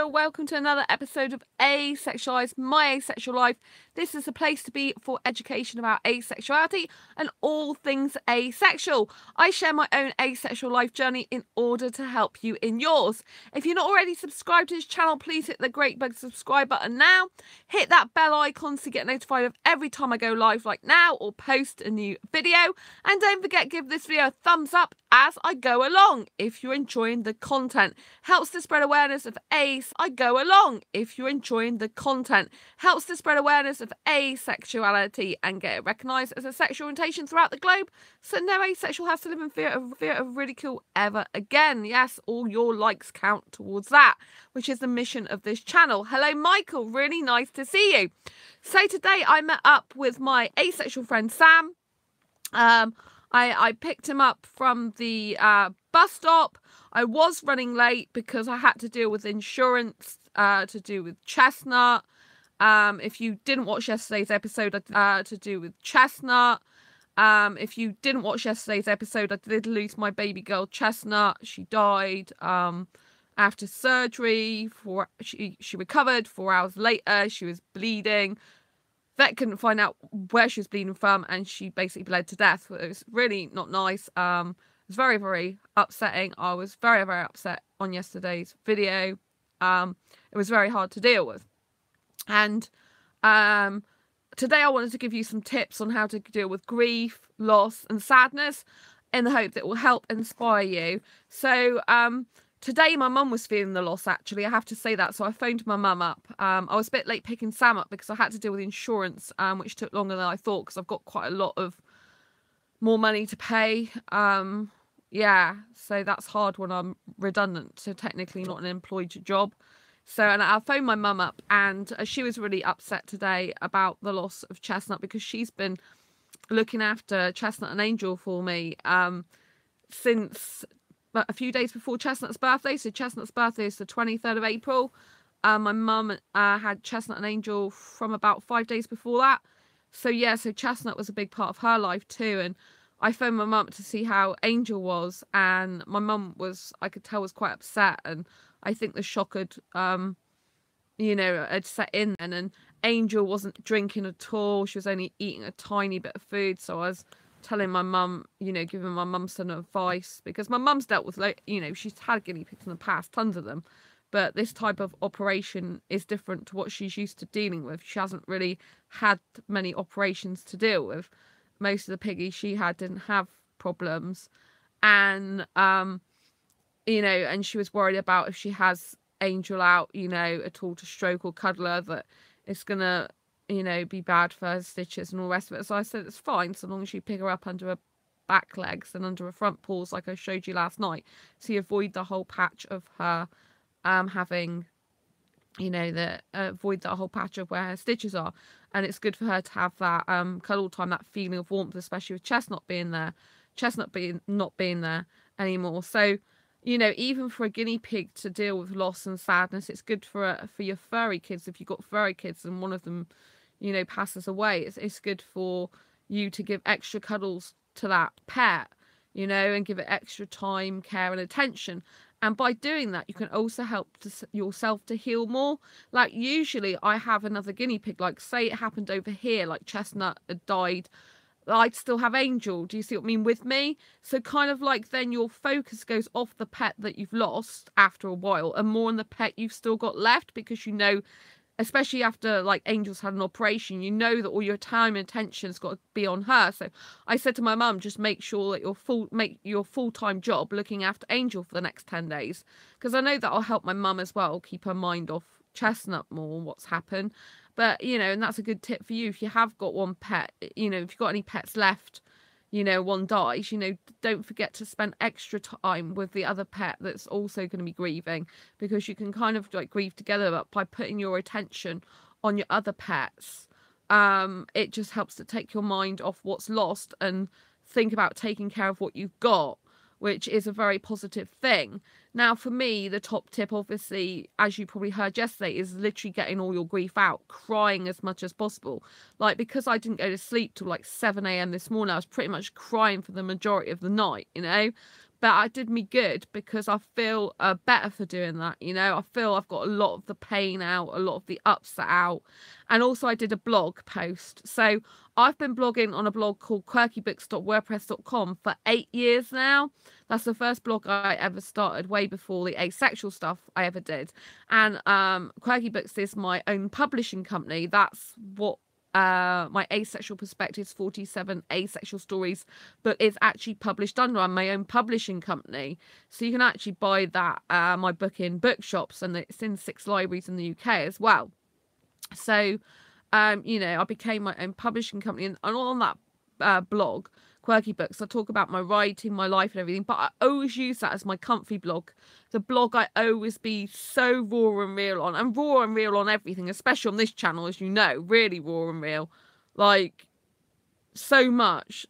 Welcome to another episode of Asexualized, my asexual life. This is a place to be for education about asexuality and all things asexual. I share my own asexual life journey in order to help you in yours. If you're not already subscribed to this channel, please hit the great big subscribe button now. Hit that bell icon to get notified of every time I go live like now or post a new video. And don't forget, give this video a thumbs up as I go along if you're enjoying the content. Helps to spread awareness of I go along if you're enjoying the content. Helps to spread awareness of asexuality and get it recognised as a sexual orientation throughout the globe, so no asexual has to live in fear of ridicule ever again. Yes, all your likes count towards that, which is the mission of this channel. Hello Michael, really nice to see you. So today I met up with my asexual friend Sam. I picked him up from the bus stop. I was running late because I had to deal with insurance to do with Chestnut. If you didn't watch yesterday's episode, to do with Chestnut. If you didn't watch yesterday's episode, I did lose my baby girl Chestnut. She died after surgery. She recovered 4 hours later. She was bleeding. Vet couldn't find out where she was bleeding from, and she basically bled to death. It was really not nice. It was very, very upsetting. I was very, very upset on yesterday's video. It was very hard to deal with. And today I wanted to give you some tips on how to deal with grief, loss and sadness in the hope that it will help inspire you. So today my mum was feeling the loss, actually. I have to say that. So I phoned my mum up. I was a bit late picking Sam up because I had to deal with insurance, which took longer than I thought because I've got quite a lot of more money to pay. Yeah, so that's hard when I'm redundant, so technically not an employed job. So, and I phoned my mum up, and she was really upset today about the loss of Chestnut because she's been looking after Chestnut and Angel for me since a few days before Chestnut's birthday. So Chestnut's birthday is the 23rd of April. My mum had Chestnut and Angel from about 5 days before that. So yeah, so Chestnut was a big part of her life too. And I phoned my mum to see how Angel was, and my mum was, I could tell, was quite upset. And I think the shock had, had set in then. And Angel wasn't drinking at all. She was only eating a tiny bit of food. So I was telling my mum, giving my mum some advice, because my mum's dealt with, she's had guinea pigs in the past, tons of them. But this type of operation is different to what she's used to dealing with. She hasn't really had many operations to deal with. Most of the piggies she had didn't have problems. And, and she was worried about if she has Angel out, at all to stroke or cuddle her, that it's going to, be bad for her stitches and all the rest of it. So I said, it's fine, so long as you pick her up under her back legs and under her front paws, like I showed you last night. So you avoid the whole patch of her having, avoid that whole patch of where her stitches are. And it's good for her to have that cuddle time, that feeling of warmth, especially with Chestnut not being there anymore. So, even for a guinea pig to deal with loss and sadness, it's good for your furry kids. If you've got furry kids and one of them, passes away, it's good for you to give extra cuddles to that pet, and give it extra time, care and attention. And by doing that, you can also help yourself to heal more. Like, usually I have another guinea pig, like say it happened over here, like Chestnut had died, I'd still have Angel. Do you see what I mean with me? So kind of like then your focus goes off the pet that you've lost after a while and more on the pet you've still got left, because especially after like Angel's had an operation, that all your time and attention's got to be on her. So I said to my mum, just make sure that make your full-time job looking after Angel for the next 10 days. Because I know that'll help my mum as well, keep her mind off Chestnut more, what's happened. But, and that's a good tip for you. If you have got one pet, if you've got any pets left, one dies, don't forget to spend extra time with the other pet that's also going to be grieving, because you can kind of like grieve together, but by putting your attention on your other pets, it just helps to take your mind off what's lost and think about taking care of what you've got, which is a very positive thing. Now, for me, the top tip, obviously, as you probably heard yesterday, is literally getting all your grief out, crying as much as possible. Like, because I didn't go to sleep till like 7 a.m. this morning, I was pretty much crying for the majority of the night, but it did me good because I feel better for doing that. You know, I feel I've got a lot of the pain out, a lot of the upset out. And also I did a blog post. So I've been blogging on a blog called quirkybooks.wordpress.com for 8 years now. That's the first blog I ever started, way before the asexual stuff I ever did. And Quirky Books is my own publishing company. That's what my Asexual Perspectives 47 Asexual Stories book is actually published under. I'm my own publishing company, so you can actually buy that my book in bookshops, and it's in 6 libraries in the UK as well. So you know, I became my own publishing company, and on that blog, Quirky Books, I talk about my writing, my life and everything, but I always use that as my comfy blog, the blog I always be so raw and real on, and raw and real on everything, especially on this channel, as you know, really raw and real, like so much,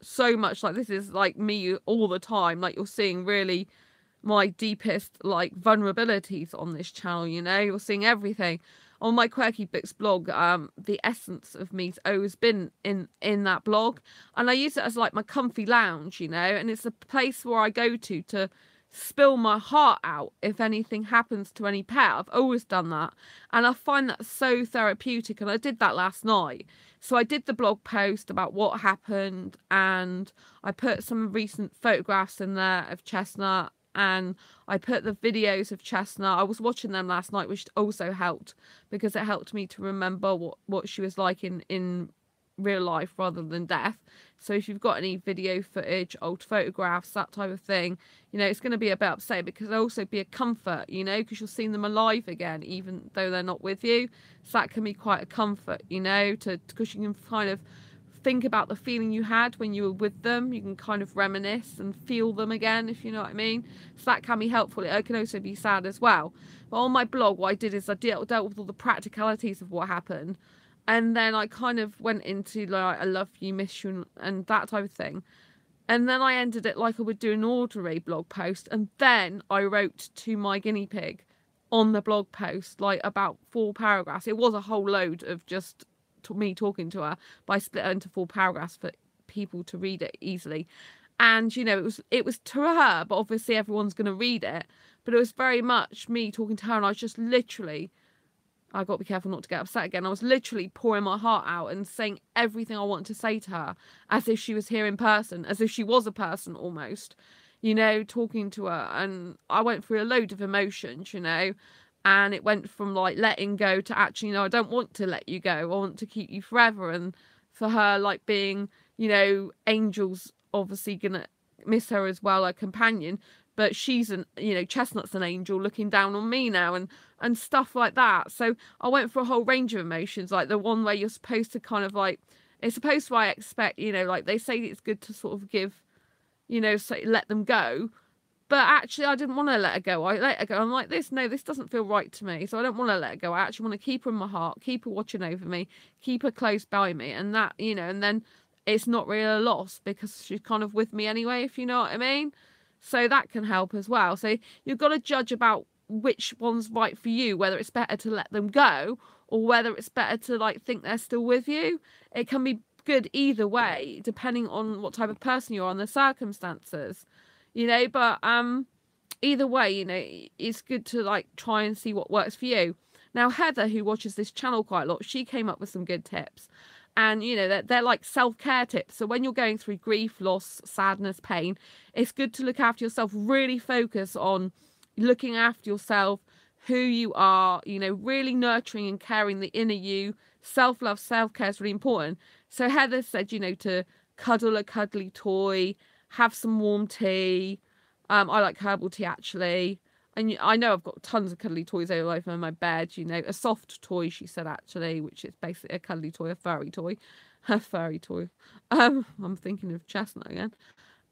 like this is like me all the time, like you're seeing really my deepest like vulnerabilities on this channel, you know, you're seeing everything. On my Quirky Books blog, the essence of me's always been in that blog, and I use it as like my comfy lounge, you know, and it's a place where I go to spill my heart out if anything happens to any pet. I've always done that, and I find that so therapeutic, and I did that last night. So I did the blog post about what happened, and I put some recent photographs in there of Chestnut, and I put the videos of Chestnut. I was watching them last night, which also helped because it helped me to remember what she was like in real life rather than death. So if you've got any video footage, old photographs, that type of thing, you know, it's going to be a bit upsetting, because it'll also be a comfort, you know, because you're seeing them alive again, even though they're not with you. So that can be quite a comfort, you know, because you can kind of think about the feeling you had when you were with them. You can kind of reminisce and feel them again, if you know what I mean. So that can be helpful. It can also be sad as well. But on my blog, what I did is I dealt with all the practicalities of what happened, and then I kind of went into like I love you, miss you, and that type of thing. And then I ended it like I would do an ordinary blog post, and then I wrote to my guinea pig on the blog post, like about 4 paragraphs. It was a whole load of just me talking to her, but I split it into 4 paragraphs for people to read it easily. And you know, it was to her, but obviously everyone's going to read it. But it was very much me talking to her, and I was just literally, I got to be careful not to get upset again, I was literally pouring my heart out and saying everything I wanted to say to her, as if she was here in person, as if she was a person almost, you know, talking to her. And I went through a load of emotions, you know, and it went from like letting go to actually, you know, I don't want to let you go, I want to keep you forever. And for her, like being, you know, Angel's obviously gonna miss her as well, a companion, but she's an, you know, Chestnut's an angel looking down on me now, and stuff like that. So I went for a whole range of emotions, like the one where you're supposed to kind of like, it's supposed to, I expect, you know, like they say it's good to sort of give, you know, say let them go. But actually, I didn't want to let her go. I let her go. I'm like, this doesn't feel right to me. So I don't want to let her go. I actually want to keep her in my heart, keep her watching over me, keep her close by me. And that, you know, and then it's not really a loss because she's kind of with me anyway, if you know what I mean. So that can help as well. So you've got to judge about which one's right for you, whether it's better to let them go or whether it's better to like think they're still with you. It can be good either way, depending on what type of person you are and the circumstances. You know, but either way, you know, it's good to like try and see what works for you. Now, Heather, who watches this channel quite a lot, she came up with some good tips. And, you know, they're like self-care tips. So when you're going through grief, loss, sadness, pain, it's good to look after yourself, really focus on looking after yourself, who you are, you know, really nurturing and caring the inner you. Self-love, self-care is really important. So Heather said, you know, to cuddle a cuddly toy, have some warm tea. I like herbal tea, actually. And I know I've got tons of cuddly toys all over my bed, you know. A soft toy, she said, actually, which is basically a cuddly toy, a furry toy. A furry toy. I'm thinking of Chestnut again.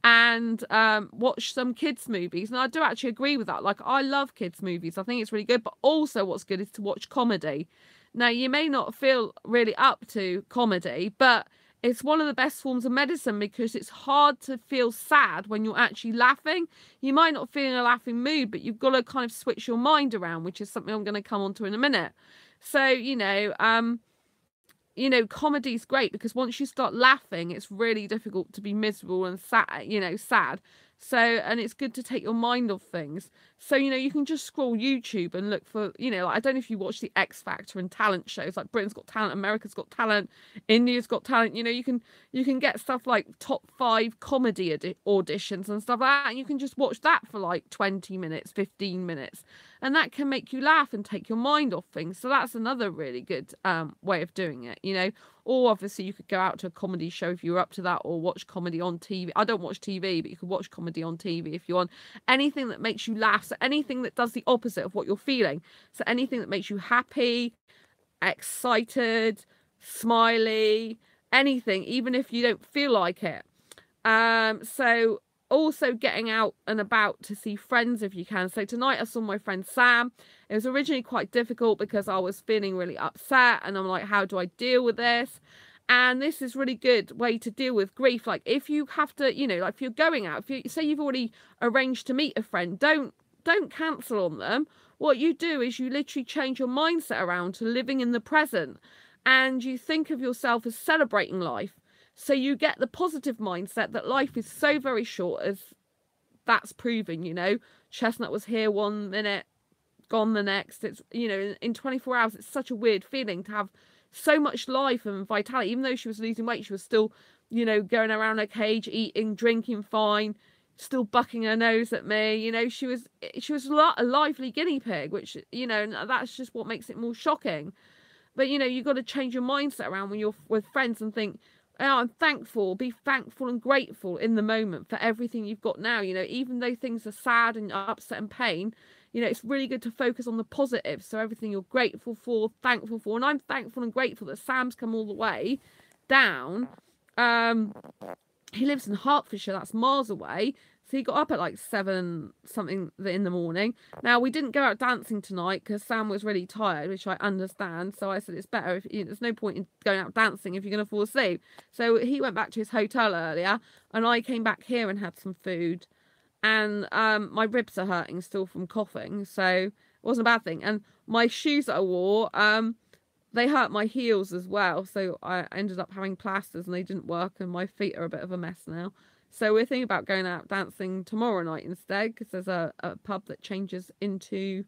And watch some kids' movies. And I do actually agree with that. Like, I love kids' movies. I think it's really good. But also what's good is to watch comedy. Now, you may not feel really up to comedy, but it's one of the best forms of medicine because it's hard to feel sad when you're actually laughing. You might not feel in a laughing mood, but you've got to kind of switch your mind around, which is something I'm going to come on to in a minute. So, you know, comedy's great because once you start laughing, it's really difficult to be miserable and sad, you know, sad. So, and it's good to take your mind off things. So, you know, you can just scroll YouTube and look for, you know, like, I don't know if you watch the X Factor and talent shows, like Britain's Got Talent, America's Got Talent, India's Got Talent. You know, you can get stuff like top 5 comedy auditions and stuff like that, and you can just watch that for like 20 minutes, 15 minutes, and that can make you laugh and take your mind off things. So that's another really good way of doing it, you know. Or obviously you could go out to a comedy show if you were up to that, or watch comedy on TV. I don't watch TV, but you could watch comedy on TV if you want. Anything that makes you laugh, so anything that does the opposite of what you're feeling. So anything that makes you happy, excited, smiley, anything, even if you don't feel like it. So also getting out and about to see friends if you can. So tonight I saw my friend Sam. It was originally quite difficult because I was feeling really upset, and I'm like, how do I deal with this? And this is really good way to deal with grief. Like, if you have to, you know, like if you're going out, if you say you've already arranged to meet a friend, don't cancel on them. What you do is you literally change your mindset around to living in the present, and you think of yourself as celebrating life. So you get the positive mindset that life is so very short, as that's proven, you know. Chestnut was here 1 minute, gone the next. It's, you know, in 24 hours, it's such a weird feeling to have so much life and vitality. Even though she was losing weight, she was still, you know, going around her cage, eating, drinking fine, still bucking her nose at me. You know, she was a lively guinea pig, which, you know, that's just what makes it more shocking. But, you know, you've got to change your mindset around when you're with friends and think, oh, I'm thankful. Be thankful and grateful in the moment for everything you've got now. You know, even though things are sad and upset and pain, you know, it's really good to focus on the positive. So everything you're grateful for, thankful for. And I'm thankful and grateful that Sam's come all the way down. He lives in Hertfordshire, that's miles away. So he got up at like 7 something in the morning. Now, we didn't go out dancing tonight because Sam was really tired, which I understand. So I said it's better, if there's no point in going out dancing if you're going to fall asleep. So he went back to his hotel earlier, and I came back here and had some food. And my ribs are hurting still from coughing, so it wasn't a bad thing. And my shoes that I wore, they hurt my heels as well. So I ended up having plasters and they didn't work, and my feet are a bit of a mess now. So we're thinking about going out dancing tomorrow night instead, because there's a pub that changes into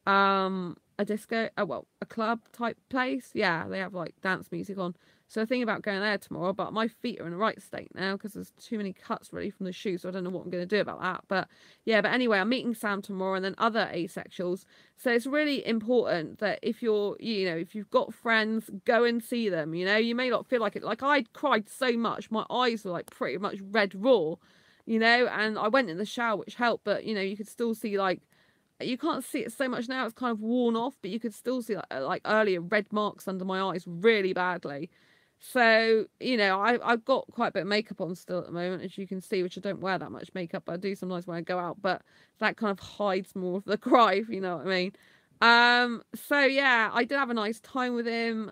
a disco, a club type place. Yeah, they have like dance music on. So I'm thinking about going there tomorrow, but my feet are in the right state now because there's too many cuts really from the shoes, so I don't know what I'm going to do about that. But yeah, but anyway, I'm meeting Sam tomorrow and then other asexuals. So it's really important that if you're, you know, if you've got friends, go and see them. You know, you may not feel like it. Like, I cried so much, my eyes were like pretty much red raw, you know, and I went in the shower, which helped, but you know, you could still see, like, you can't see it so much now, it's kind of worn off, but you could still see like earlier red marks under my eyes really badly. So, you know, I've got quite a bit of makeup on still at the moment, as you can see, which I don't wear that much makeup, but I do sometimes when I go out, but that kind of hides more of the cry, if you know what I mean. So yeah, I did have a nice time with him.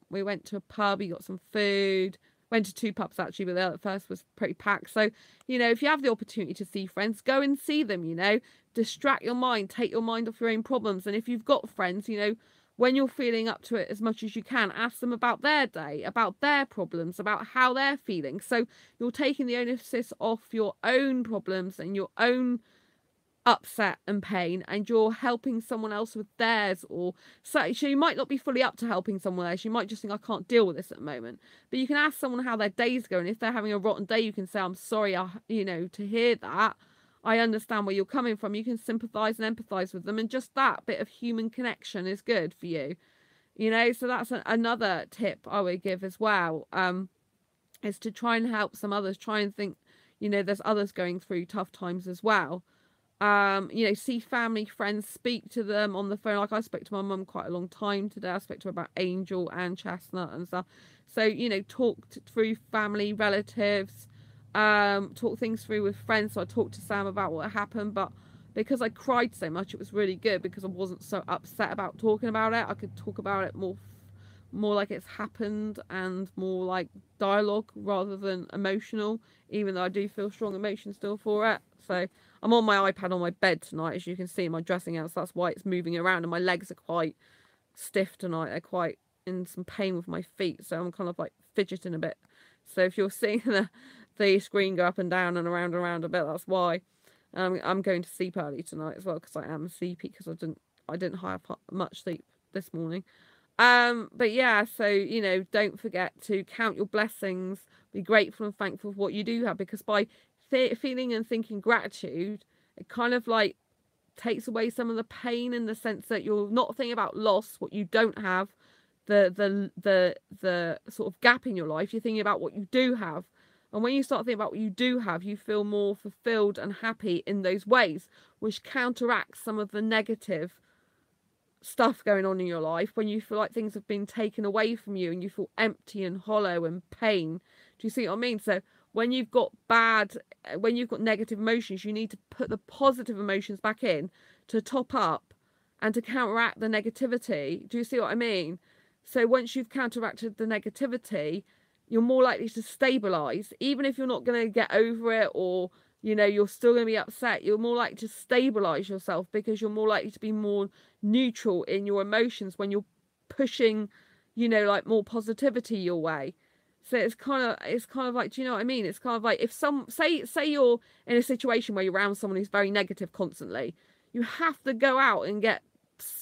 We went to a pub, he got some food, went to 2 pubs actually, but the first was pretty packed. So, you know, if you have the opportunity to see friends, go and see them, you know, distract your mind, take your mind off your own problems. And if you've got friends, you know, when you're feeling up to it as much as you can, ask them about their day, about their problems, about how they're feeling. So you're taking the onus off your own problems and your own upset and pain, and you're helping someone else with theirs. Or so you might not be fully up to helping someone else. You might just think, I can't deal with this at the moment. But you can ask someone how their day's going. If they're having a rotten day, you can say, I'm sorry, you know, to hear that. I understand where you're coming from. You can sympathise and empathise with them, and just that bit of human connection is good for you, you know. So that's another tip I would give as well, is to try and help some others. Try and think, you know, there's others going through tough times as well. You know, see family, friends, speak to them on the phone. Like, I spoke to my mum quite a long time today. I spoke to her about Angel and Chestnut and stuff. So, you know, talk through family, relatives, talk things through with friends. So I talked to Sam about what happened, but because I cried so much, it was really good because I wasn't so upset about talking about it. I could talk about it more like it's happened, and more like dialogue rather than emotional, even though I do feel strong emotion still for it. So I'm on my iPad on my bed tonight, as you can see in my dressing gown, so that's why it's moving around, and my legs are quite stiff tonight. They're quite in some pain with my feet, so I'm kind of like fidgeting a bit. So if you're seeing the screen go up and down and around a bit. That's why I'm going to sleep early tonight as well, because I am sleepy, because I didn't have much sleep this morning. But yeah, so, you know, don't forget to count your blessings, be grateful and thankful for what you do have, because by feeling and thinking gratitude, it kind of like takes away some of the pain, in the sense that you're not thinking about loss, what you don't have, the sort of gap in your life. You're thinking about what you do have. And when you start thinking about what you do have, you feel more fulfilled and happy in those ways, which counteracts some of the negative stuff going on in your life, when you feel like things have been taken away from you and you feel empty and hollow and pain. Do you see what I mean? So when you've got negative emotions, you need to put the positive emotions back in to top up and to counteract the negativity. Do you see what I mean? So once you've counteracted the negativity, you're more likely to stabilize. Even if you're not going to get over it, or, you know, you're still going to be upset, you're more likely to stabilize yourself, because you're more likely to be more neutral in your emotions when you're pushing, you know, like more positivity your way. So it's kind of like, do you know what I mean? It's kind of like, if say you're in a situation where you're around someone who's very negative constantly, you have to go out and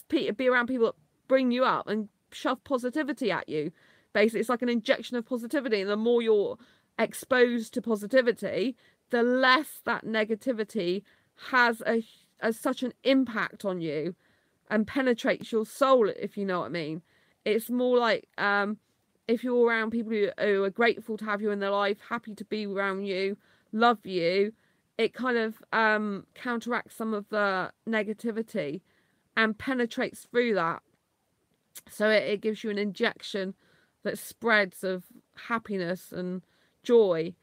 be around people that bring you up and shove positivity at you. Basically, it's like an injection of positivity, and the more you're exposed to positivity, the less that negativity has such an impact on you and penetrates your soul, if you know what I mean. It's more like, if you're around people who are grateful to have you in their life, happy to be around you, love you, it kind of counteracts some of the negativity and penetrates through that. So it gives you an injection that spreads of happiness and joy.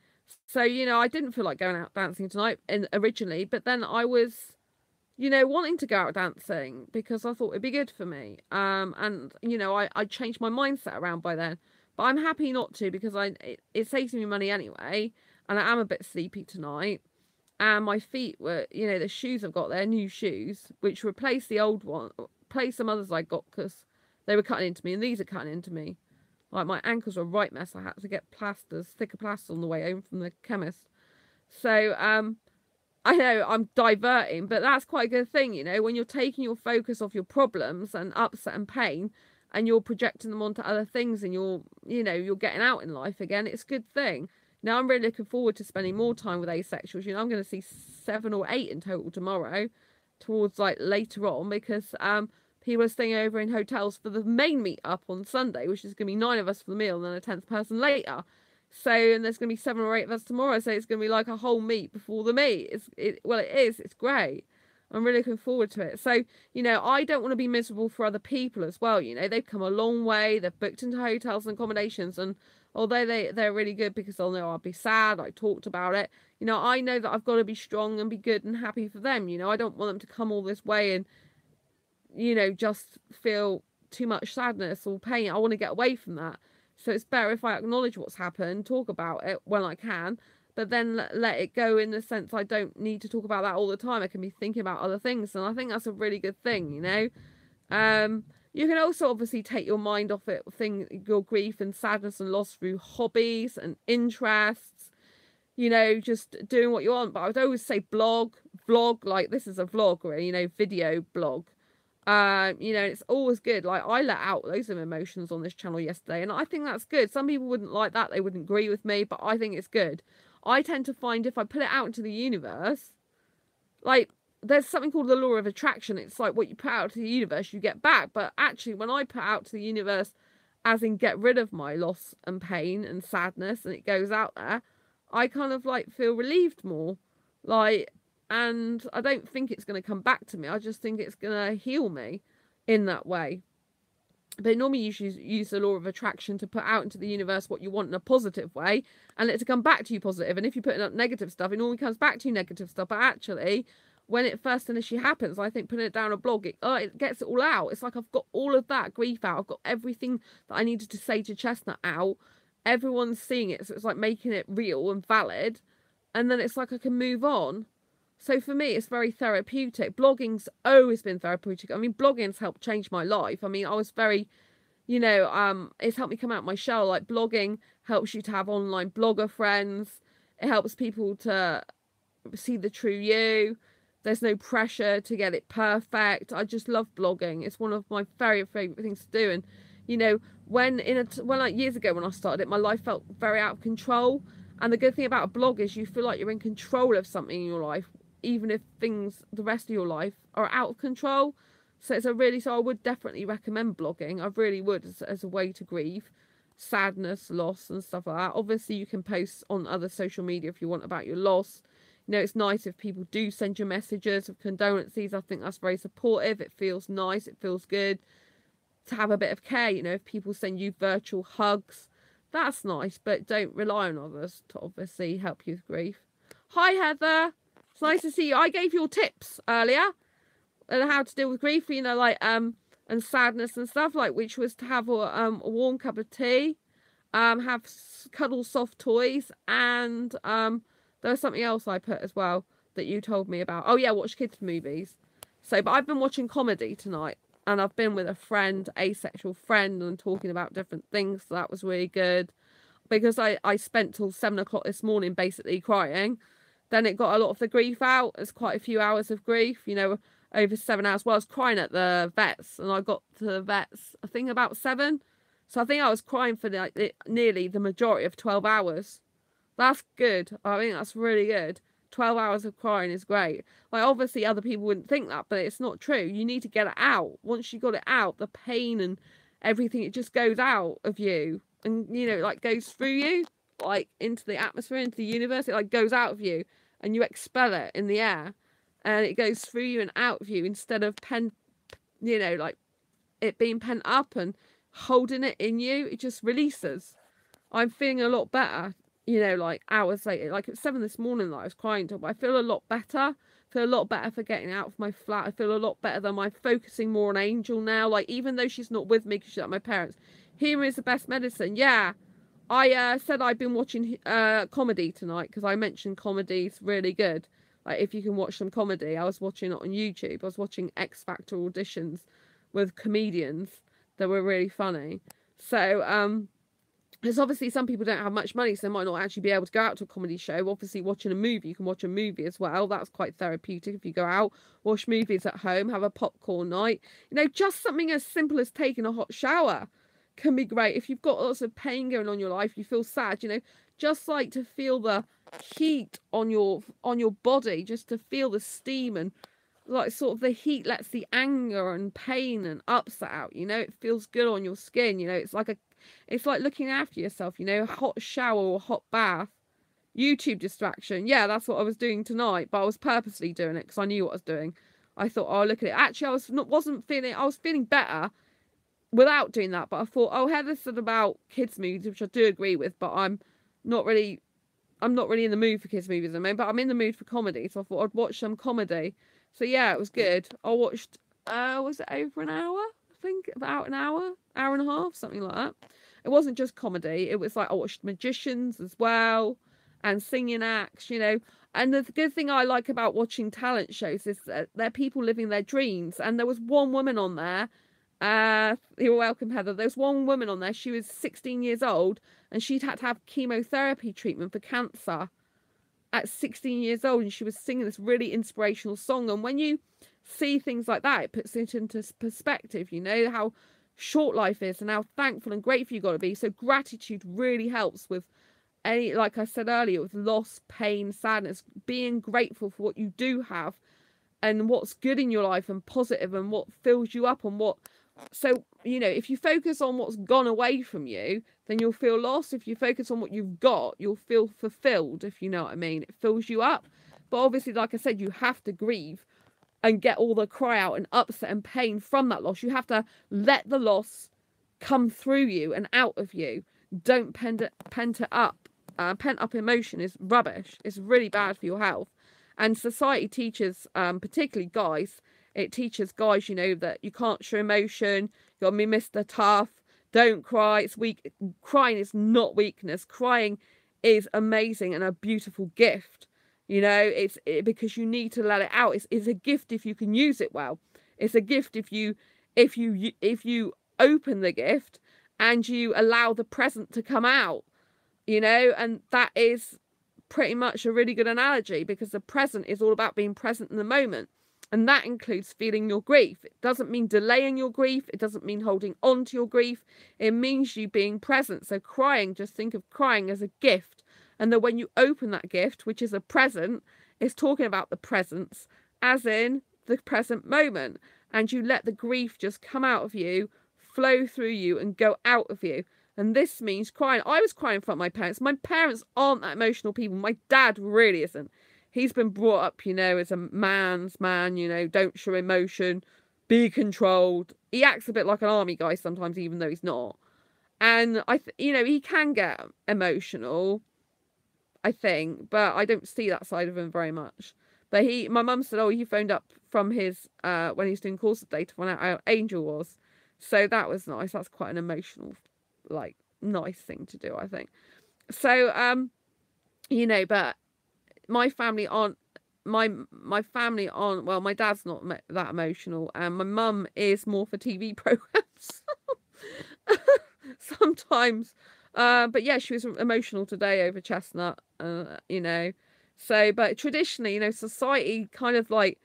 So, you know, I didn't feel like going out dancing tonight originally, but then I was, you know, wanting to go out dancing because I thought it'd be good for me. And, you know, I changed my mindset around by then. But I'm happy not to, because it saves me money anyway. And I am a bit sleepy tonight. And my feet were, you know, the shoes I've got, they're new shoes, which replace the old one, replace some others I got because they were cutting into me, and these are cutting into me. Like, my ankles were a right mess. I had to get plasters, thicker plasters on the way home from the chemist. So, I know I'm diverting, but that's quite a good thing, you know, when you're taking your focus off your problems and upset and pain, and you're projecting them onto other things, and you're getting out in life again. It's a good thing. Now, I'm really looking forward to spending more time with asexuals. You know, I'm going to see 7 or 8 in total tomorrow, towards like later on, because people are staying over in hotels for the main meet up on Sunday, which is going to be 9 of us for the meal and then a 10th person later. So, and there's going to be 7 or 8 of us tomorrow. So it's going to be like a whole meet before the meet. It's great. I'm really looking forward to it. So, you know, I don't want to be miserable for other people as well. You know, they've come a long way. They've booked into hotels and accommodations. And although they're really good, because they'll know I'll be sad, I talked about it. You know, I know that I've got to be strong and be good and happy for them. You know, I don't want them to come all this way and, you know, just feel too much sadness or pain. I want to get away from that. So it's better if I acknowledge what's happened, talk about it when I can, but then let it go, in the sense I don't need to talk about that all the time. I can be thinking about other things, and I think that's a really good thing, you know. You can also obviously take your mind off it, your grief and sadness and loss, through hobbies and interests, you know, just doing what you want. But I would always say vlog, like this is a vlog, or, you know, video blog. You know, it's always good. Like, I let out loads of emotions on this channel yesterday, and I think that's good. Some people wouldn't like that, they wouldn't agree with me, but I think it's good. I tend to find if I put it out into the universe, like, there's something called the law of attraction. It's like what you put out to the universe, you get back. But actually, when I put out to the universe, as in get rid of my loss and pain and sadness, and it goes out there, I kind of like feel relieved more. Like, and I don't think it's going to come back to me. I just think it's going to heal me in that way. But normally you use the law of attraction to put out into the universe what you want in a positive way, and it to come back to you positive. And if you put up negative stuff, it normally comes back to you negative stuff. But actually, when it first initially happens, I think putting it down a blog, it gets it all out. It's like I've got all of that grief out. I've got everything that I needed to say to Chestnut out. Everyone's seeing it, so it's like making it real and valid. And then it's like I can move on. So for me, it's very therapeutic. Blogging's always been therapeutic. I mean, blogging's helped change my life. I mean, I was very, you know, it's helped me come out my shell. Like, blogging helps you to have online blogger friends. It helps people to see the true you. There's no pressure to get it perfect. I just love blogging. It's one of my very favourite things to do. And you know, when like years ago when I started it, my life felt very out of control. And the good thing about a blog is you feel like you're in control of something in your life, even if things the rest of your life are out of control. So so I would definitely recommend blogging. I really would, as a way to grieve sadness, loss and stuff like that. Obviously you can post on other social media if you want about your loss. You know, it's nice if people do send you messages of condolences. I think that's very supportive. It feels nice. It feels good to have a bit of care. You know, if people send you virtual hugs, that's nice, but don't rely on others to obviously help you with grief. Hi Heather, it's nice to see you. I gave your tips earlier on how to deal with grief, you know, like and sadness and stuff, like which was to have a warm cup of tea, have cuddle soft toys, and there was something else I put as well that you told me about. Oh yeah, watch kids movies. So, but I've been watching comedy tonight. And I've been with a friend, asexual friend, and talking about different things. So that was really good. Because I spent till 7 o'clock this morning basically crying. Then it got a lot of the grief out. There's quite a few hours of grief, you know, over 7 hours. Well, I was crying at the vets. And I got to the vets, I think about 7. So I think I was crying for nearly the majority of 12 hours. That's good. I think that's really good. 12 hours of crying is great. Like, obviously other people wouldn't think that, but it's not true. You need to get it out. Once you got it out, the pain and everything, it just goes out of you. And, you know, like goes through you, like into the atmosphere, into the universe. It like goes out of you and you expel it in the air. And it goes through you and out of you instead of you know, like it being pent up and holding it in you. It just releases. I'm feeling a lot better. You know, like hours later, like at 7 this morning that I was crying to, but I feel a lot better. I feel a lot better for getting out of my flat. I feel a lot better than I'm focusing more on Angel now. Like, even though she's not with me because she's at my parents', humor is the best medicine. Yeah, I said I've been watching comedy tonight because I mentioned comedy's really good. Like, if you can watch some comedy, I was watching it on YouTube. I was watching X Factor auditions with comedians that were really funny. So, because obviously some people don't have much money, so they might not actually be able to go out to a comedy show. Obviously watching a movie, you can watch a movie as well. That's quite therapeutic if you go out, watch movies at home, have a popcorn night. You know, just something as simple as taking a hot shower can be great. If you've got lots of pain going on in your life, you feel sad, you know, just like to feel the heat on your body, just to feel the steam, and like sort of the heat lets the anger and pain and upset out, you know. It feels good on your skin, you know. It's like looking after yourself, you know. A hot shower or a hot bath. YouTube distraction. Yeah, that's what I was doing tonight, but I was purposely doing it because I knew what I was doing. I thought, oh, look at it. Actually, I was feeling better without doing that, but I thought, oh, Heather said about kids movies, which I do agree with, but I'm not really in the mood for kids movies at the moment, but I'm in the mood for comedy, so I thought I'd watch some comedy. So yeah, it was good. I watched was it over an hour? I think about an hour and a half, something like that. It wasn't just comedy, it was like I watched magicians as well and singing acts, you know. And the good thing I like about watching talent shows is that they're people living their dreams. And there was one woman on there, you're welcome, Heather. There's one woman on there, she was 16 years old and she'd had to have chemotherapy treatment for cancer at 16 years old, and she was singing this really inspirational song. And when you see things like that, it puts it into perspective, you know, how short life is and how thankful and grateful you got to be. So gratitude really helps with any, like I said earlier, with loss, pain, sadness. Being grateful for what you do have and what's good in your life and positive and what fills you up and what. So, you know, if you focus on what's gone away from you, then you'll feel lost. If you focus on what you've got, you'll feel fulfilled, if you know what I mean. It fills you up. But obviously, like I said, you have to grieve and get all the cry out and upset and pain from that loss. You have to let the loss come through you and out of you. Don't pent it up. Pent up emotion is rubbish. It's really bad for your health. And society teaches, particularly guys, it teaches guys, you know, that you can't show emotion. You got to be Mr. Tough. Don't cry. It's weak. Crying is not weakness. Crying is amazing and a beautiful gift. You know, because you need to let it out. It's a gift if you can use it well. It's a gift if you open the gift and you allow the present to come out. You know, and that is pretty much a really good analogy, because the present is all about being present in the moment. And that includes feeling your grief. It doesn't mean delaying your grief. It doesn't mean holding on to your grief. It means you being present. So crying, just think of crying as a gift. And that when you open that gift, which is a present, it's talking about the presence, as in the present moment. And you let the grief just come out of you, flow through you, and go out of you. And this means crying. I was crying in front of my parents. My parents aren't that emotional people. My dad really isn't. He's been brought up, you know, as a man's man, you know, don't show emotion, be controlled. He acts a bit like an army guy sometimes, even though he's not. And, you know, he can get emotional, I think, but I don't see that side of him very much. But my mum said, oh, he phoned up from his, when he was doing course today to find out how Angel was. So that was nice. That's quite an emotional, like, nice thing to do, I think. So, you know, but my family aren't, my family aren't, well, my dad's not that emotional, and my mum is more for TV programs sometimes. But yeah, she was emotional today over Chestnut, you know. So, but traditionally, you know, society kind of like,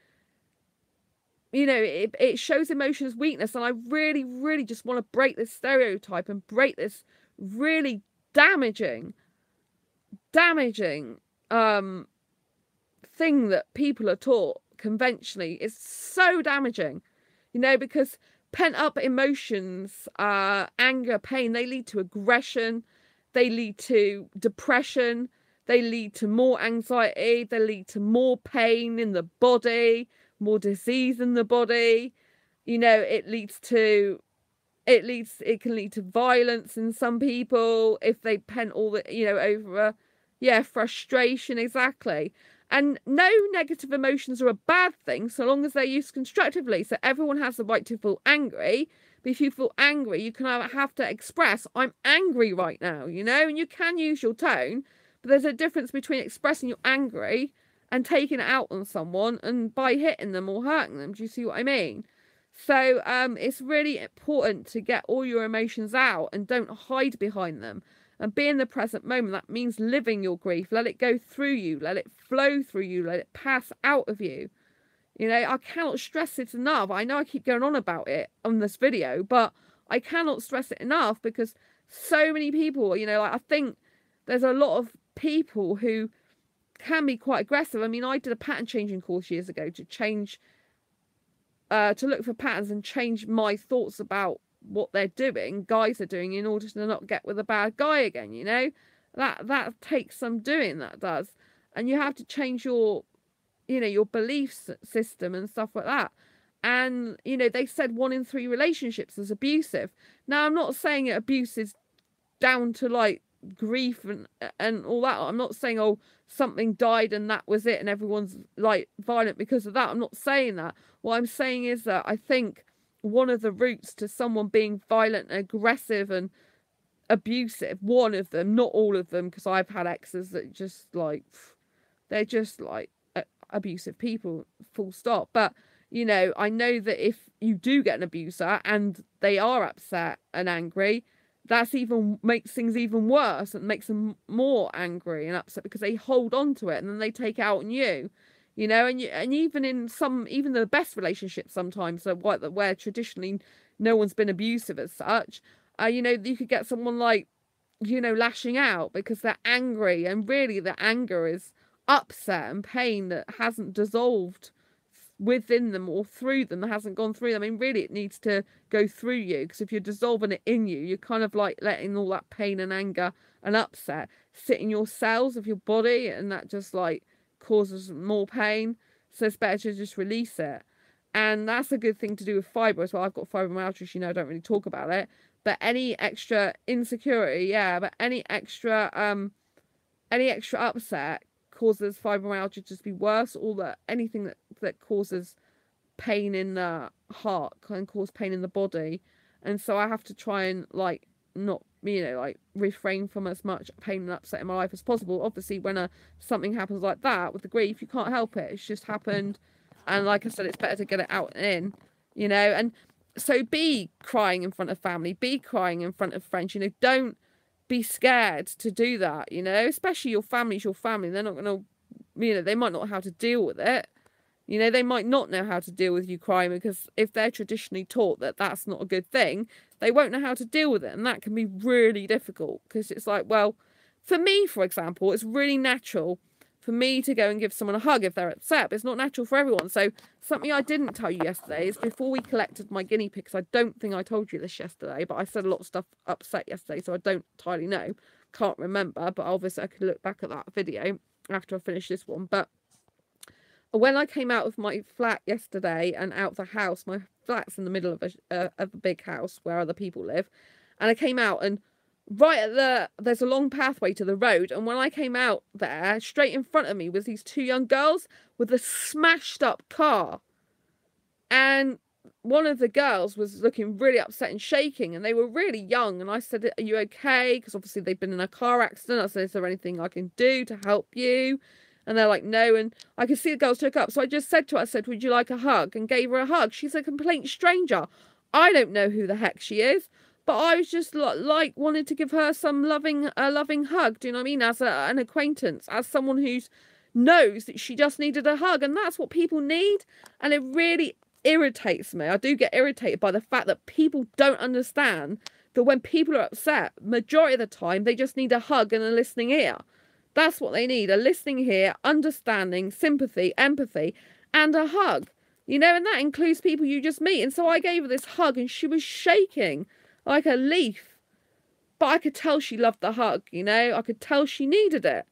you know, it shows emotion as weakness. And I really, really just want to break this stereotype and break this really damaging thing that people are taught conventionally. Is so damaging, you know, because pent up emotions, anger, pain, they lead to aggression, they lead to depression, they lead to more anxiety, they lead to more pain in the body, more disease in the body. You know, it can lead to violence in some people if they pent all the, you know, over frustration. Exactly. And no negative emotions are a bad thing so long as they're used constructively. So everyone has the right to feel angry, but if you feel angry, you can have to express, I'm angry right now, you know, and you can use your tone, but there's a difference between expressing you're angry and taking it out on someone and by hitting them or hurting them. Do you see what I mean? So it's really important to get all your emotions out and don't hide behind them. And be in the present moment. That means living your grief. Let it go through you. Let it flow through you. Let it pass out of you. You know, I cannot stress it enough. I know I keep going on about it on this video, but I cannot stress it enough, because so many people, you know, like, I think there's a lot of people who can be quite aggressive. I mean, I did a pattern changing course years ago to change, to look for patterns and change my thoughts about what they're doing, guys are doing, in order to not get with a bad guy again, you know. That takes some doing, that does. And you have to change your, you know, your belief system and stuff like that. And, you know, they said 1 in 3 relationships is abusive. Now, I'm not saying abuse is down to, like, grief and all that. I'm not saying, oh, something died and that was it and everyone's, like, violent because of that. I'm not saying that. What I'm saying is that I think one of the roots to someone being violent and aggressive and abusive, one of them, not all of them, because I've had exes that just, like, they're just, like, abusive people, full stop. But, you know, I know that if you do get an abuser and they are upset and angry, that's even makes things even worse and makes them more angry and upset, because they hold on to it and then they take it out on you. You know, and even in even the best relationships sometimes, so where traditionally no one's been abusive as such, you know, you could get someone, like, you know, lashing out because they're angry, and really the anger is upset and pain that hasn't dissolved within them or through them, that hasn't gone through them. I mean, really it needs to go through you, because if you're dissolving it in you, you're kind of like letting all that pain and anger and upset sit in your cells of your body, and that just, like, causes more pain. So it's better to just release it. And that's a good thing to do with fibre as well. I've got fibromyalgia, you know, I don't really talk about it, but any extra insecurity, but any extra upset causes fibromyalgia to be worse. Anything that causes pain in the heart can cause pain in the body. And so I have to try and, like, not, you know, like, refrain from as much pain and upset in my life as possible. Obviously, when something happens like that with the grief, you can't help it. It's just happened. And like I said, it's better to get it out and in, you know. And so be crying in front of family, be crying in front of friends, you know. Don't be scared to do that, you know, especially your family's your family. They're not going to, you know, they might not know how to deal with it. You know, they might not know how to deal with you crying, because if they're traditionally taught that that's not a good thing, they won't know how to deal with it. And that can be really difficult, because it's like, well, for me, for example, it's really natural for me to go and give someone a hug if they're upset, but it's not natural for everyone. So something I didn't tell you yesterday is, before we collected my guinea pigs, I don't think I told you this yesterday, but I said a lot of stuff upset yesterday, so I don't entirely know. Can't remember, but obviously I could look back at that video after I finish this one. But when I came out of my flat yesterday and out of the house, my flat's in the middle of a big house where other people live, and I came out, and right at there's a long pathway to the road, and when I came out there, straight in front of me was these two young girls with a smashed up car, and one of the girls was looking really upset and shaking, and they were really young, and I said, "Are you okay?" Because obviously they'd been in a car accident. I said, "Is there anything I can do to help you?" And they're like, "No." And I could see the girls took up. So I just said to her, I said, "Would you like a hug?" And gave her a hug. She's a complete stranger. I don't know who the heck she is, but I was just like wanted to give her some loving hug. Do you know what I mean? As an acquaintance, as someone who knows that she just needed a hug. And that's what people need. And it really irritates me. I do get irritated by the fact that people don't understand that when people are upset, majority of the time, they just need a hug and a listening ear. That's what they need, a listening ear, understanding, sympathy, empathy, and a hug. You know, and that includes people you just meet. And so I gave her this hug, and she was shaking like a leaf. But I could tell she loved the hug, you know. I could tell she needed it.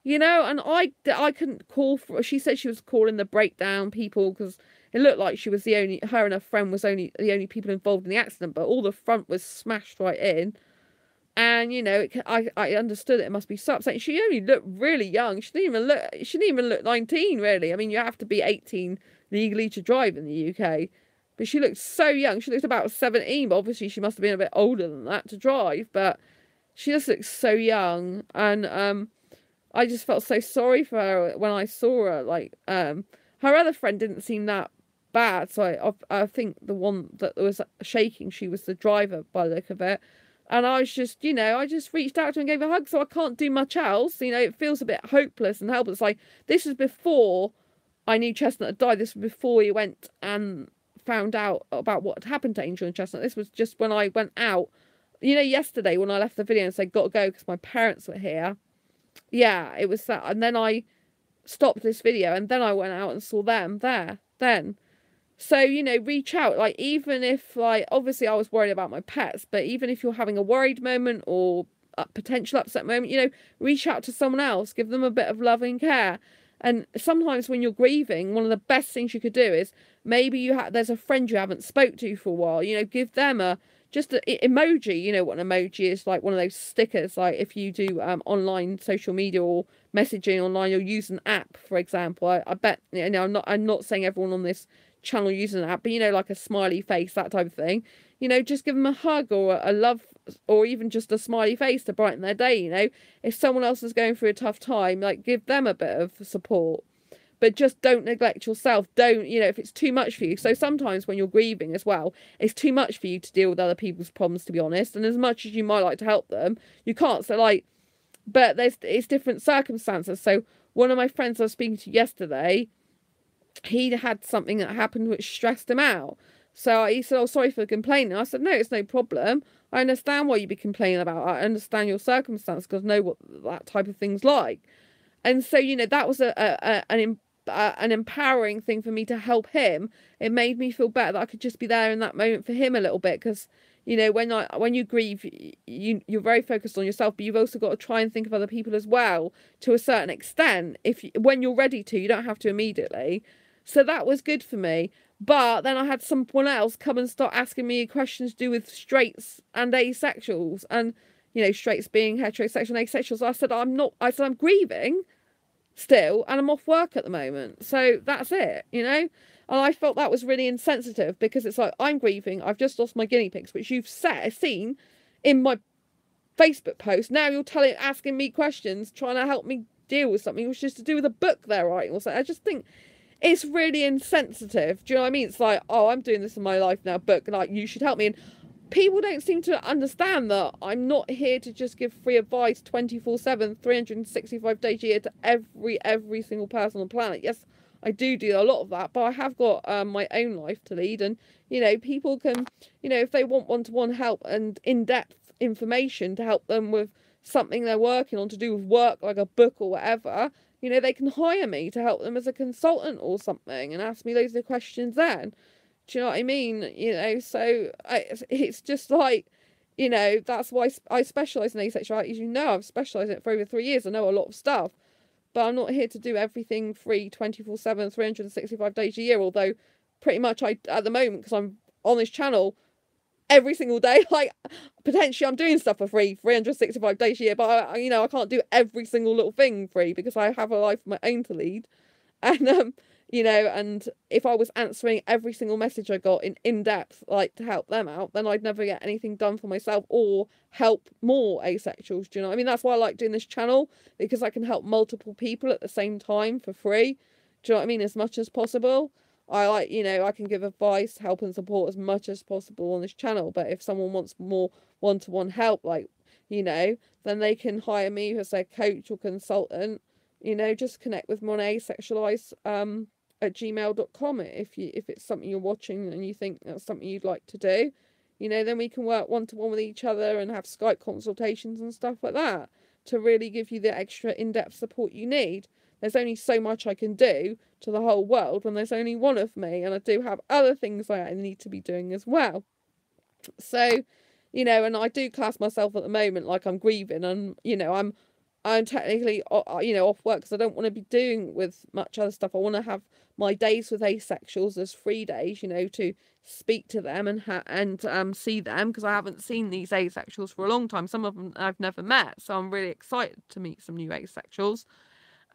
You know, and I couldn't call for... She said she was calling the breakdown people, because it looked like she was the only... Her and her friend was the only people involved in the accident, but all the front was smashed right in. And, you know, I understood it must be so upsetting. She only looked really young. She didn't even look 19, really. I mean, you have to be 18 legally to drive in the UK. But she looked so young. She looked about 17, but obviously she must have been a bit older than that to drive. But she just looked so young. And I just felt so sorry for her when I saw her. Like, her other friend didn't seem that bad. So I think the one that was shaking, she was the driver by the look of it. And I was just, you know, I just reached out to her and gave her a hug. So I can't do much else. You know, it feels a bit hopeless and helpless. Like, this was before I knew Chestnut had died. This was before he went and found out about what had happened to Angel and Chestnut. This was just when I went out. You know, yesterday when I left the video and said, "Got to go because my parents were here." Yeah, it was that. And then I stopped this video, and then I went out and saw them there then. So, you know, reach out, like, even if, like, obviously I was worried about my pets, but even if you're having a worried moment or a potential upset moment, you know, reach out to someone else, give them a bit of love and care. And sometimes when you're grieving, one of the best things you could do is maybe there's a friend you haven't spoke to for a while, you know, give them just an emoji. You know what an emoji is, like one of those stickers, like if you do online social media or messaging online, you'll use an app, for example. I bet, you know, I'm not saying everyone on this channel using an app, but you know, like a smiley face, that type of thing. You know, just give them a hug or a love, or even just a smiley face to brighten their day. You know, if someone else is going through a tough time, like, give them a bit of support. But just don't neglect yourself. Don't, you know, if it's too much for you. So sometimes when you're grieving as well, it's too much for you to deal with other people's problems, to be honest. And as much as you might like to help them, you can't. So, like, but it's different circumstances. So one of my friends I was speaking to yesterday, he had something that happened which stressed him out. So he said, "Oh, sorry for complaining." I said, "No, it's no problem. I understand why you'd be complaining about it. I understand your circumstance because I know what that type of thing's like." And so, you know, that was an empowering thing for me to help him. It made me feel better that I could just be there in that moment for him a little bit, because, you know, when you grieve, you're very focused on yourself, but you've also got to try and think of other people as well to a certain extent. When you're ready to, you don't have to immediately. So that was good for me. But then I had someone else come and start asking me questions to do with straights and asexuals, and, you know, straights being heterosexual and asexuals. I said, I'm grieving still, and I'm off work at the moment. So that's it, you know. And I felt that was really insensitive, because it's like, I'm grieving. I've just lost my guinea pigs, which you've seen in my Facebook post. Now you're asking me questions, trying to help me deal with something which is to do with a book they're writing or something. I just think it's really insensitive. Do you know what I mean? It's like, oh, I'm doing this in my life now, but, like, you should help me. And people don't seem to understand that I'm not here to just give free advice 24/7, 365 days a year to every single person on the planet. Yes, I do a lot of that, but I have got my own life to lead, and people can, if they want one-to-one help and in-depth information to help them with something they're working on to do with work, like a book or whatever, they can hire me to help them as a consultant or something and ask me loads of questions then. Do you know what I mean? So it's just like, that's why I specialise in asexuality. I've specialised in it for over 3 years. I know a lot of stuff, but I'm not here to do everything free 24/7, 365 days a year. Although pretty much at the moment, because I'm on this channel every single day, like potentially I'm doing stuff for free 365 days a year, but I can't do every single little thing free because I have a life of my own to lead. And and if I was answering every single message I got in depth, like to help them out, then I'd never get anything done for myself or help more asexuals. Do you know what I mean? That's why I like doing this channel, because I can help multiple people at the same time for free. Do you know what I mean? As much as possible. I like, I can give advice, help and support as much as possible on this channel. But if someone wants more one-to-one help, like, then they can hire me as their coach or consultant. Just connect with me on asexualise at gmail.com if it's something you're watching and you think that's something you'd like to do. Then we can work one-to-one with each other and have Skype consultations and stuff like that to really give you the extra in-depth support you need. There's only so much I can do to the whole world when there's only one of me, and I do have other things I need to be doing as well. So, and I do class myself at the moment like I'm grieving, and I'm technically off work because I don't want to be doing with much other stuff. I want to have my days with asexuals as free days, to speak to them and see them, because I haven't seen these asexuals for a long time. Some of them I've never met, so I'm really excited to meet some new asexuals.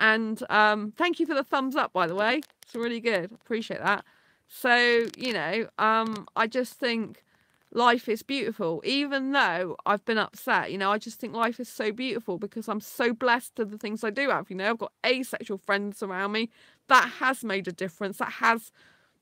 And thank you for the thumbs up, by the way. It's really good. Appreciate that. So, I just think life is beautiful. Even though I've been upset, I just think life is so beautiful because I'm so blessed to the things I do have. I've got asexual friends around me. That has made a difference. That has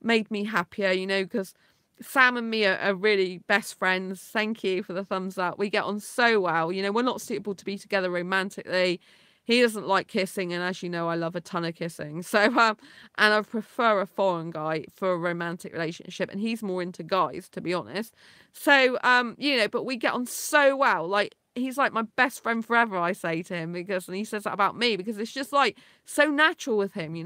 made me happier, because Sam and me are really best friends. Thank you for the thumbs up. We get on so well. We're not suitable to be together romantically. He doesn't like kissing, and as you know, I love a ton of kissing. So, and I prefer a foreign guy for a romantic relationship, and he's more into guys, to be honest. So, but we get on so well. Like, he's like my best friend forever, I say to him, and he says that about me, because it's just like so natural with him,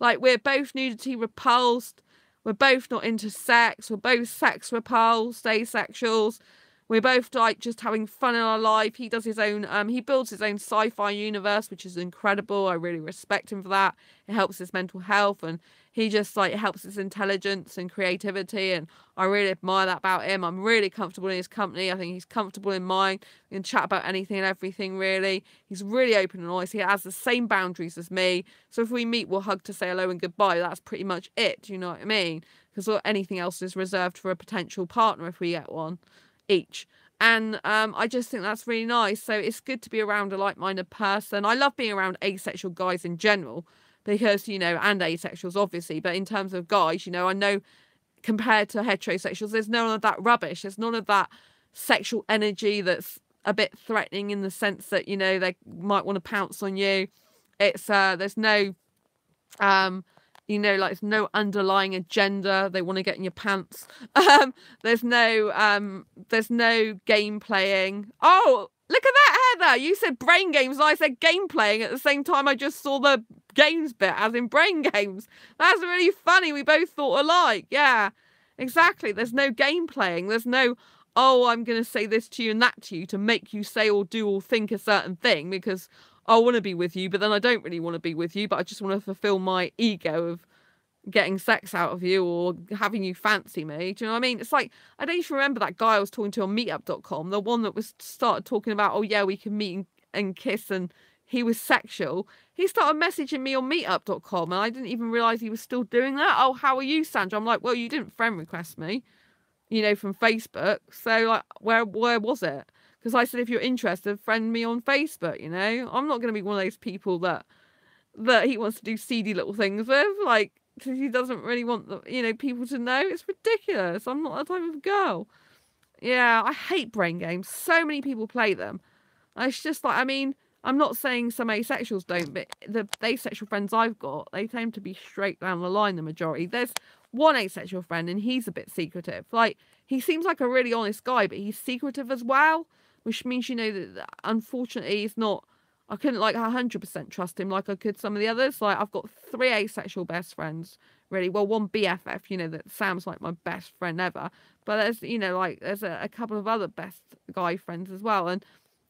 Like, we're both nudity repulsed. We're both not into sex. We're both sex repulsed, asexuals. We're both like just having fun in our life. He does his own, he builds his own sci-fi universe, which is incredible. I really respect him for that. It helps his mental health, and he just like helps his intelligence and creativity. And I really admire that about him. I'm really comfortable in his company. I think he's comfortable in mine. We can chat about anything and everything, really. He's really open and honest. He has the same boundaries as me. So if we meet, we'll hug to say hello and goodbye. That's pretty much it. Do you know what I mean? Because anything else is reserved for a potential partner if we get one each. And I just think that's really nice. So it's good to be around a like-minded person. I love being around asexual guys in general because, and asexuals obviously, but in terms of guys, I know compared to heterosexuals, there's none of that rubbish. There's none of that sexual energy that's a bit threatening in the sense that, they might want to pounce on you. It's there's no like, there's no underlying agenda. They want to get in your pants. There's no game playing. Oh, look at that, Heather. You said brain games and I said game playing at the same time. I just saw the games bit as in brain games. That's really funny. We both thought alike. Yeah, exactly. There's no game playing. There's no, oh, I'm going to say this to you and that to you to make you say or do or think a certain thing because I want to be with you, but then I don't really want to be with you, but I just want to fulfill my ego of getting sex out of you or having you fancy me. Do you know what I mean? It's like, I don't even remember that guy I was talking to on meetup.com, the one that was started talking about, oh yeah, we can meet and kiss, and he was sexual. He started messaging me on meetup.com and I didn't even realise he was still doing that. Oh, how are you, Sandra? I'm like, well, you didn't friend request me, from Facebook. So like, where was it? Because I said, if you're interested, friend me on Facebook, I'm not going to be one of those people that he wants to do seedy little things with, like, because he doesn't really want the, people to know. It's ridiculous. I'm not that type of girl. Yeah, I hate brain games. So many people play them. It's just like, I mean, I'm not saying some asexuals don't, but the asexual friends I've got, they tend to be straight down the line, the majority. There's one asexual friend and he's a bit secretive. Like, he seems like a really honest guy, but he's secretive as well, which means, you know, that unfortunately he's not, I couldn't like 100% trust him like I could some of the others. Like, I've got 3 asexual best friends, really. Well, one BFF, you know, that Sam's like my best friend ever. But there's, you know, like, there's a couple of other best guy friends as well. And,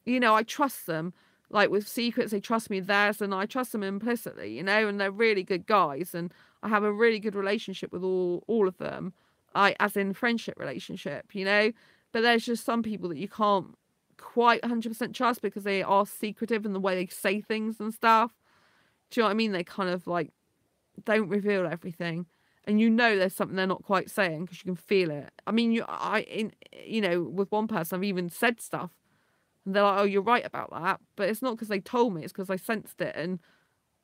you know, I trust them. Like, with secrets, they trust me with theirs, and I trust them implicitly, you know, and they're really good guys, and I have a really good relationship with all of them, as in friendship relationship, you know. But there's just some people that you can't quite 100% trust because they are secretive in the way they say things and stuff. Do you know what I mean? They kind of like don't reveal everything, and you know there's something they're not quite saying because you can feel it. I mean, you know, with one person I've even said stuff and they're like, oh, you're right about that. But it's not because they told me. It's because I sensed it and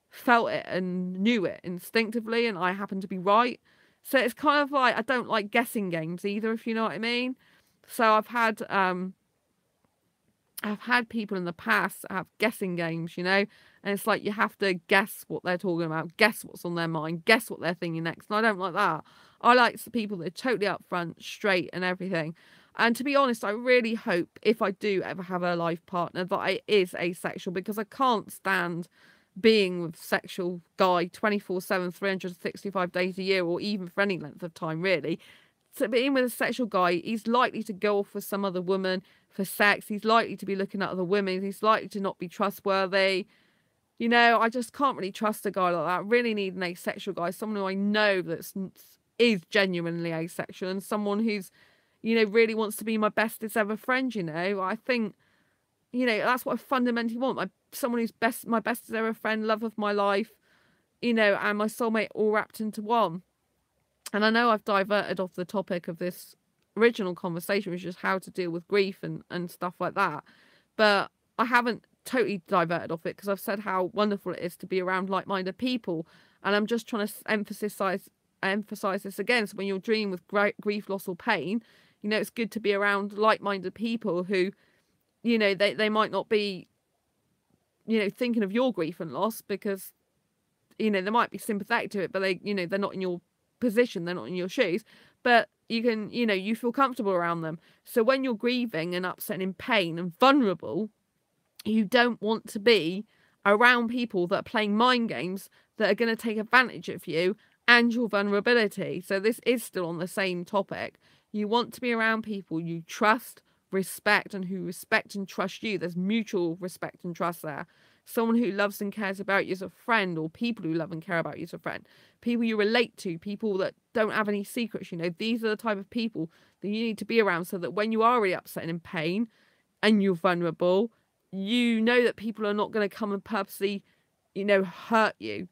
felt it and knew it instinctively. And I happened to be right. So it's kind of like, I don't like guessing games either, if you know what I mean. So I've had people in the past have guessing games, you know. And it's like you have to guess what they're talking about, guess what's on their mind, guess what they're thinking next. And I don't like that. I like the people that are totally upfront, straight and everything. And to be honest, I really hope if I do ever have a life partner that I is asexual, because I can't stand being with sexual guy 24/7, 365 days a year, or even for any length of time, really. So being with a sexual guy, he's likely to go off with some other woman for sex. He's likely to be looking at other women. He's likely to not be trustworthy. You know, I just can't really trust a guy like that. I really need an asexual guy, someone who I know is genuinely asexual, and someone who's, you know, really wants to be my bestest ever friend, you know. I think, you know, that's what I fundamentally want. Someone who's my bestest ever friend, love of my life, you know, and my soulmate all wrapped into one. And I know I've diverted off the topic of this original conversation, which is how to deal with grief and stuff like that. But I haven't totally diverted off it, because I've said how wonderful it is to be around like-minded people. And I'm just trying to emphasize this again. So when you're dealing with grief, loss or pain, you know, it's good to be around like-minded people who, you know, they might not be, you know, thinking of your grief and loss, because, you know, they might be sympathetic to it, but they, you know, they're not in your position, they're not in your shoes, but you can, you know, you feel comfortable around them. So when you're grieving and upset and in pain and vulnerable, you don't want to be around people that are playing mind games that are going to take advantage of you and your vulnerability. So this is still on the same topic. You want to be around people you trust, respect, and who respect and trust you. There's mutual respect and trust there. Someone who loves and cares about you as a friend, or people who love and care about you as a friend. People you relate to, people that don't have any secrets, you know. These are the type of people that you need to be around, so that when you are really upset and in pain and you're vulnerable, you know that people are not going to come and purposely, you know, hurt you.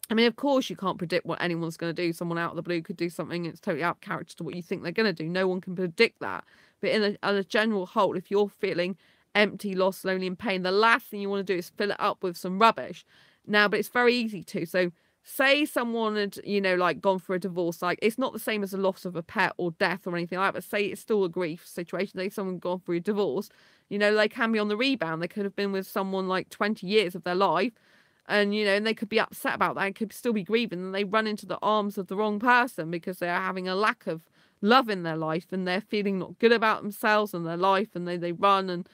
I mean, of course, you can't predict what anyone's going to do. Someone out of the blue could do something that's totally out of character to what you think they're going to do. No one can predict that. But in a general whole, if you're feeling empty, lost, lonely, and pain, the last thing you want to do is fill it up with some rubbish. Now, but it's very easy to. So say someone had, you know, like gone for a divorce. Like, it's not the same as the loss of a pet or death or anything like that, but say it's still a grief situation. Say someone gone through a divorce, you know, they can be on the rebound. They could have been with someone like 20 years of their life. And, you know, and they could be upset about that and could still be grieving, and they run into the arms of the wrong person because they're having a lack of love in their life, and they're feeling not good about themselves and their life, and they run, and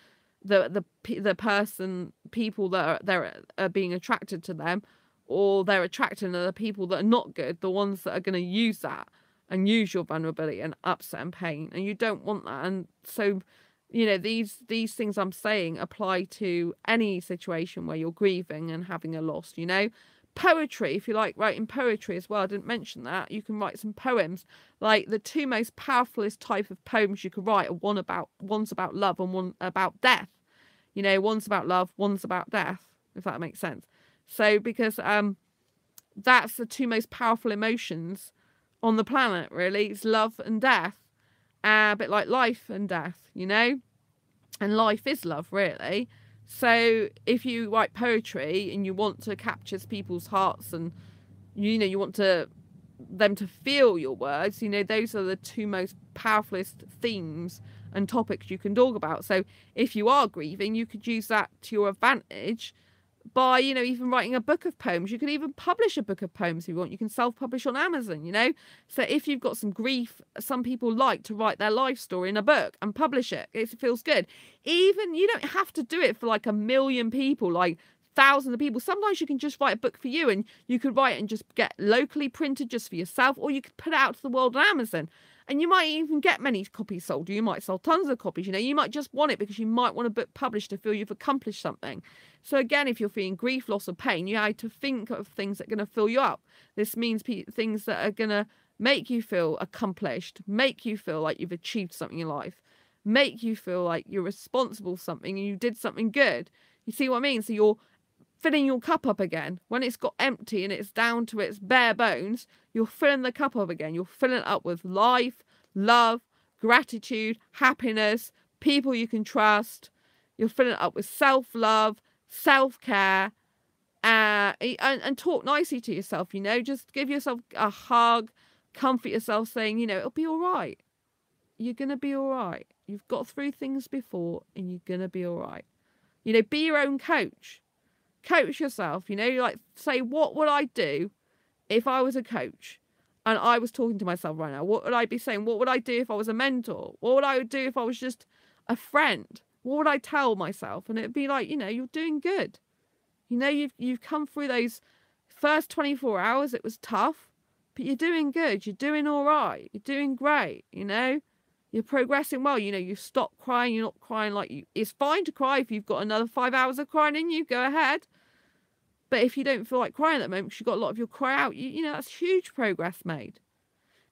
people that are being attracted to them, or they're attracting the people that are not good, the ones that are going to use that and use your vulnerability and upset and pain, and you don't want that. And so, you know, these things I'm saying apply to any situation where you're grieving and having a loss, you know. Poetry, if you like writing poetry as well, I didn't mention that. You can write some poems. Like, the 2 most powerfulest type of poems you could write are one's about love and one about death. You know, one's about love, one's about death, if that makes sense. So, because that's the 2 most powerful emotions on the planet, really. It's love and death. A bit like life and death, you know? And life is love, really. So if you write poetry and you want to capture people's hearts, and, you know, you want to them to feel your words, you know, those are the two most powerfulest themes and topics you can talk about. So if you are grieving, you could use that to your advantage by, you know, even writing a book of poems. You could even publish a book of poems if you want. You can self-publish on Amazon, you know. So if you've got some grief, some people like to write their life story in a book and publish it. It feels good. Even, you don't have to do it for like 1 million people, like thousands of people. Sometimes you can just write a book for you, and you could write it and just get locally printed just for yourself, or you could put it out to the world on Amazon. And you might even get many copies sold. You might sell tons of copies. You know, you might just want it because you might want a book published to feel you've accomplished something. So again, if you're feeling grief, loss, or pain, you have to think of things that are going to fill you up. This means things that are going to make you feel accomplished, make you feel like you've achieved something in life, make you feel like you're responsible for something and you did something good. You see what I mean? So you're filling your cup up again. When it's got empty and it's down to its bare bones, you're filling the cup up again. You're filling it up with life, love, gratitude, happiness, people you can trust. You're filling it up with self-love, self-care, and talk nicely to yourself, you know. Just give yourself a hug, comfort yourself, saying, you know, it'll be all right. You're going to be all right. You've got through things before and you're going to be all right. You know, be your own coach. Coach yourself, you know, like say, what would I do if I was a coach and I was talking to myself right now? What would I be saying? What would I do if I was a mentor? What would I do if I was just a friend? What would I tell myself? And it'd be like, you know, you're doing good. You know, you've come through those first 24 hours. It was tough, but you're doing good. You're doing all right. You're doing great. You know, you're progressing well. You know, you've stopped crying. You're not crying like you. It's fine to cry if you've got another 5 hours of crying in you. Go ahead. But if you don't feel like crying at the moment because you've got a lot of your cry out, you know, that's huge progress made.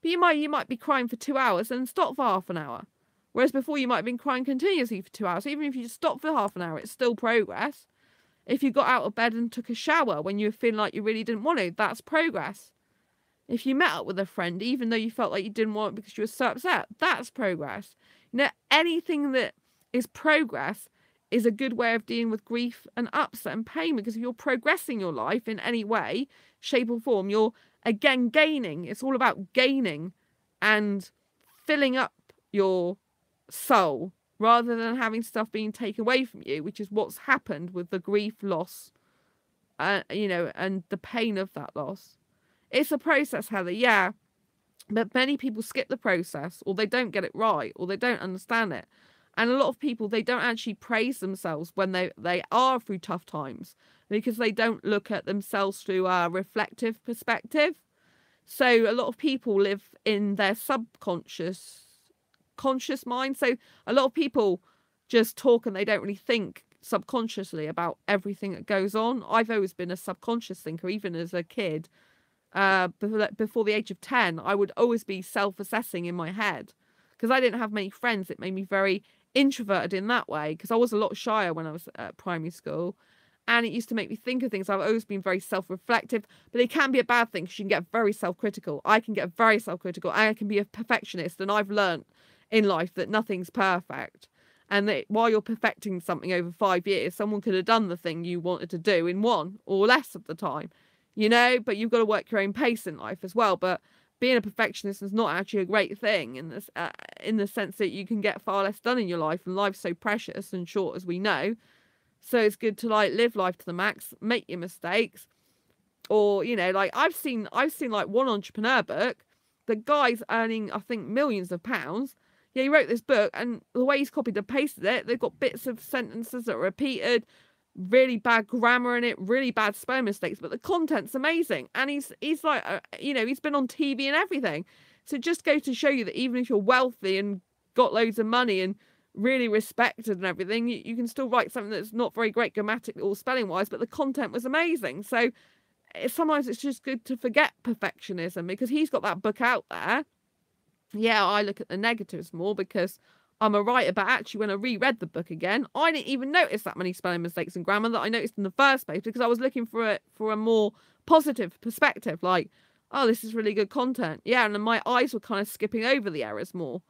But you might be crying for 2 hours and stop for half an hour. Whereas before you might have been crying continuously for 2 hours. Even if you just stop for half an hour, it's still progress. If you got out of bed and took a shower when you were feeling like you really didn't want to, that's progress. If you met up with a friend, even though you felt like you didn't want it because you were so upset, that's progress. You know, anything that is progress is a good way of dealing with grief and upset and pain, because if you're progressing your life in any way, shape or form, you're again gaining. It's all about gaining and filling up your soul rather than having stuff being taken away from you, which is what's happened with the grief, loss, you know, and the pain of that loss. It's a process, Heather, yeah, but many people skip the process, or they don't get it right, or they don't understand it. And a lot of people, they don't actually praise themselves when they are through tough times, because they don't look at themselves through a reflective perspective. So a lot of people live in their conscious mind. So a lot of people just talk and they don't really think subconsciously about everything that goes on. I've always been a subconscious thinker, even as a kid. Before the age of 10, I would always be self-assessing in my head because I didn't have many friends. It made me very introverted in that way, because I was a lot shyer when I was at primary school, and it used to make me think of things. I've always been very self-reflective, but it can be a bad thing because you can get very self-critical. I can get very self-critical. I can be a perfectionist, and I've learned in life that nothing's perfect, and that while you're perfecting something over 5 years, someone could have done the thing you wanted to do in 1 or less of the time, you know. But you've got to work your own pace in life as well. But being a perfectionist is not actually a great thing in the sense that you can get far less done in your life, and life's so precious and short, as we know. So it's good to like live life to the max, make your mistakes, or, you know, like I've seen like one entrepreneur book. The guy's earning, I think, millions of pounds. Yeah, he wrote this book, and the way he's copied and pasted it, they've got bits of sentences that are repeated, really bad grammar in it, really bad spelling mistakes, but the content's amazing. And he's like, you know, he's been on TV and everything. So it just goes to show you that even if you're wealthy and got loads of money and really respected and everything, you can still write something that's not very great grammatically or spelling wise, but the content was amazing. So sometimes it's just good to forget perfectionism, because he's got that book out there. Yeah, I look at the negatives more because I'm a writer, but actually when I reread the book again, I didn't even notice that many spelling mistakes and grammar that I noticed in the first place, because I was looking for a more positive perspective, like, oh, this is really good content. Yeah, and then my eyes were kind of skipping over the errors more.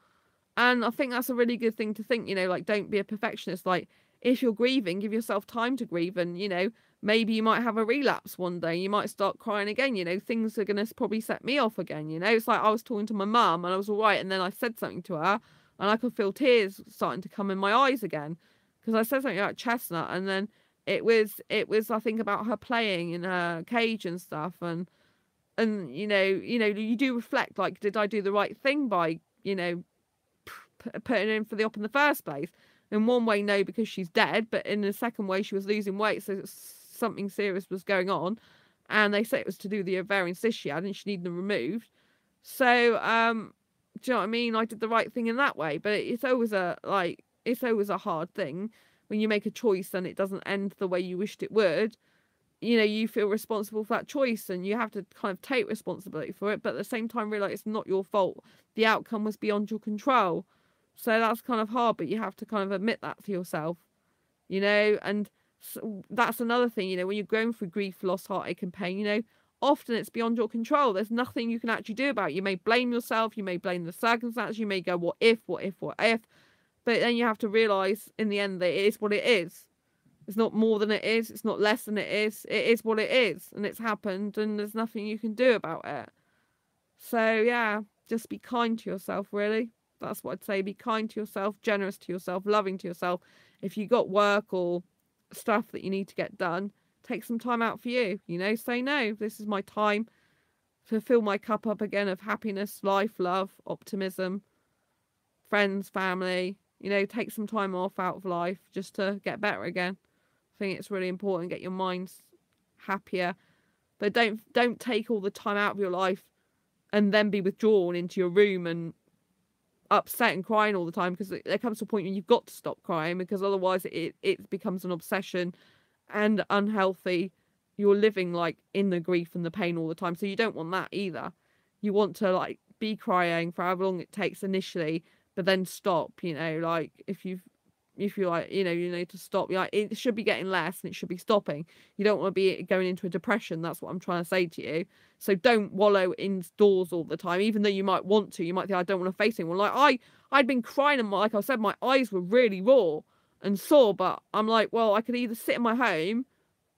And I think that's a really good thing to think, you know, like, don't be a perfectionist. Like, if you're grieving, give yourself time to grieve. And, you know, maybe you might have a relapse one day. You might start crying again. You know, things are going to probably set me off again. You know, it's like I was talking to my mum and I was all right. And then I said something to her and I could feel tears starting to come in my eyes again because I said something about Chestnut. And then it was, I think, about her playing in her cage and stuff. And you know, you do reflect, like, did I do the right thing by, you know, putting in for the op in the first place? In one way, no, because she's dead, but in the second way, she was losing weight, so something serious was going on, and they said it was to do with the ovarian cyst she had, and she needed them removed. So, do you know what I mean? I did the right thing in that way, but it's always a hard thing when you make a choice and it doesn't end the way you wished it would. You know, you feel responsible for that choice, and you have to kind of take responsibility for it, but at the same time realize it's not your fault. The outcome was beyond your control. So that's kind of hard, but you have to kind of admit that to yourself, you know. And so that's another thing, you know, when you're going through grief, loss, heartache and pain, you know, often it's beyond your control. There's nothing you can actually do about it. You may blame yourself, you may blame the circumstances, you may go, what if, but then you have to realise in the end that it is what it is. It's not more than it is, it's not less than it is what it is, and it's happened, and there's nothing you can do about it. So yeah, just be kind to yourself, really. That's what I'd say. Be kind to yourself, generous to yourself, loving to yourself. If you got work or stuff that you need to get done, take some time out for you. You know, say no. This is my time to fill my cup up again of happiness, life, love, optimism, friends, family. You know, take some time off out of life just to get better again. I think it's really important. Get your minds happier, but don't take all the time out of your life and then be withdrawn into your room and upset and crying all the time, because there comes to a point when you've got to stop crying, because otherwise it becomes an obsession and unhealthy. You're living like in the grief and the pain all the time, so you don't want that either. You want to like be crying for however long it takes initially, but then stop. You know, like if you're like, you need to stop. Like, it should be getting less and it should be stopping. You don't want to be going into a depression. That's what I'm trying to say to you. So don't wallow indoors all the time, even though you might want to. You might think, I don't want to face anyone. Like I'd been crying and like I said, my eyes were really raw and sore, but I'm like, well, I could either sit in my home,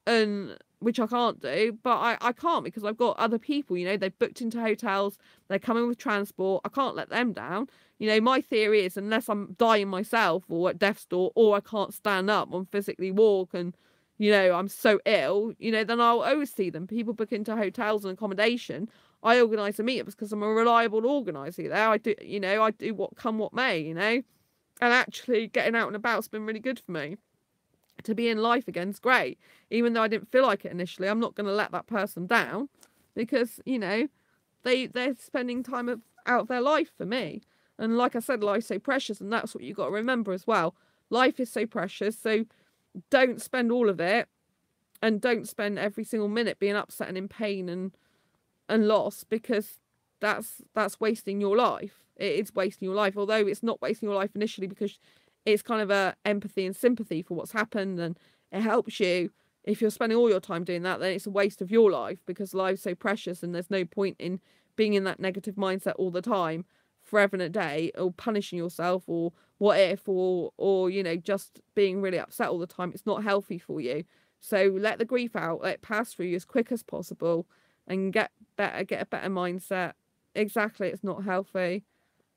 and which I can't do, but I can't because I've got other people, you know, they've booked into hotels, they're coming with transport, I can't let them down. You know, my theory is, unless I'm dying myself or at death's door, or I can't stand up and physically walk, and, you know, I'm so ill, you know, then I'll always see them. People book into hotels and accommodation. I organise the meetups because I'm a reliable organiser there. I do what come what may, you know. And actually getting out and about's been really good for me. To be in life again is great. Even though I didn't feel like it initially, I'm not going to let that person down, because, you know, they're spending time out of their life for me. And like I said, life's so precious, and that's what you've got to remember as well. Life is so precious, so don't spend all of it, and don't spend every single minute being upset and in pain and loss, because that's wasting your life. It is wasting your life, although it's not wasting your life initially, because it's kind of a empathy and sympathy for what's happened, and it helps you. If you're spending all your time doing that, then it's a waste of your life, because life's so precious, and there's no point in being in that negative mindset all the time, forever and a day, or punishing yourself, or what if, or you know, just being really upset all the time. It's not healthy for you. So let the grief out, let it pass through you as quick as possible, and get a better mindset. Exactly, it's not healthy.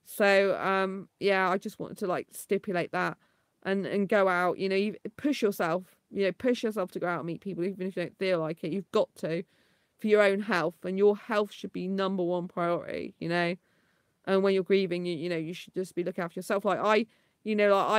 So yeah, I just wanted to like stipulate that, and go out, you know, you push yourself to go out and meet people, even if you don't feel like it. You've got to, for your own health, and your health should be number one priority, you know. And when you're grieving, you know, you should just be looking after yourself. Like I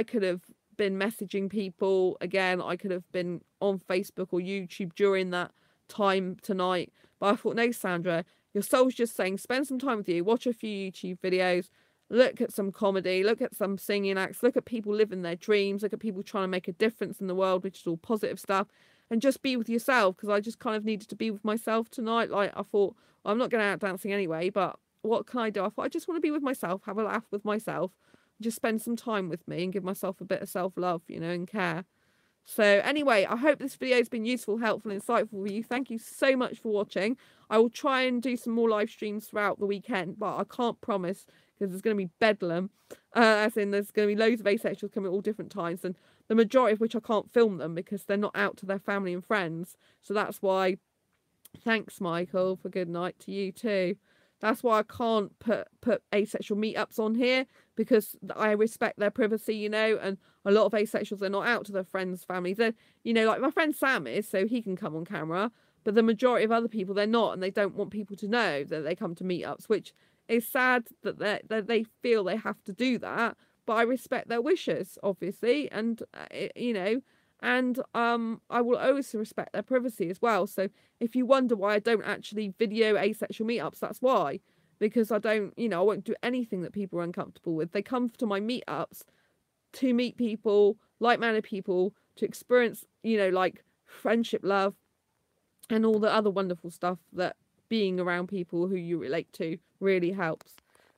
could have been messaging people again. I could have been on Facebook or YouTube during that time tonight. But I thought, no, Sandra, your soul's just saying, spend some time with you. Watch a few YouTube videos. Look at some comedy. Look at some singing acts. Look at people living their dreams. Look at people trying to make a difference in the world, which is all positive stuff. And just be with yourself, because I just kind of needed to be with myself tonight. Like, I thought, well, I'm not going out dancing anyway, but what can I do? I thought, I just want to be with myself, have a laugh with myself, just spend some time with me and give myself a bit of self-love, you know, and care. So anyway, I hope this video has been useful, helpful, insightful for you. Thank you so much for watching. I will try and do some more live streams throughout the weekend, but I can't promise, because there's going to be bedlam, as in there's going to be loads of asexuals coming at all different times, and the majority of which I can't film them because they're not out to their family and friends. So that's why, thanks Michael for good night to you too. That's why I can't put asexual meetups on here, because I respect their privacy, you know, and a lot of asexuals are not out to their friends, families. They're, you know, like my friend Sam is, so he can come on camera, but the majority of other people, they're not, and they don't want people to know that they come to meetups, which is sad that they feel they have to do that, but I respect their wishes, obviously, and, you know, and I will always respect their privacy as well. So if you wonder why I don't actually video asexual meetups, that's why. Because I don't, you know, I won't do anything that people are uncomfortable with. They come to my meetups to meet people, like-minded people, to experience, you know, like friendship, love, and all the other wonderful stuff that being around people who you relate to really helps.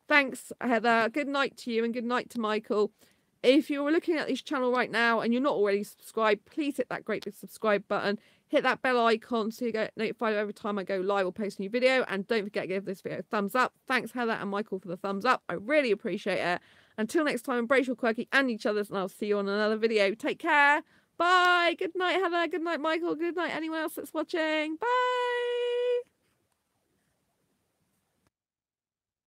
Thanks, Heather. Good night to you, and good night to Michael. If you're looking at this channel right now and you're not already subscribed, please hit that great big subscribe button. Hit that bell icon so you get notified every time I go live or post a new video. And don't forget to give this video a thumbs up. Thanks, Heather and Michael, for the thumbs up. I really appreciate it. Until next time, embrace your quirky and each other's, and I'll see you on another video. Take care. Bye. Good night, Heather. Good night, Michael. Good night, anyone else that's watching. Bye.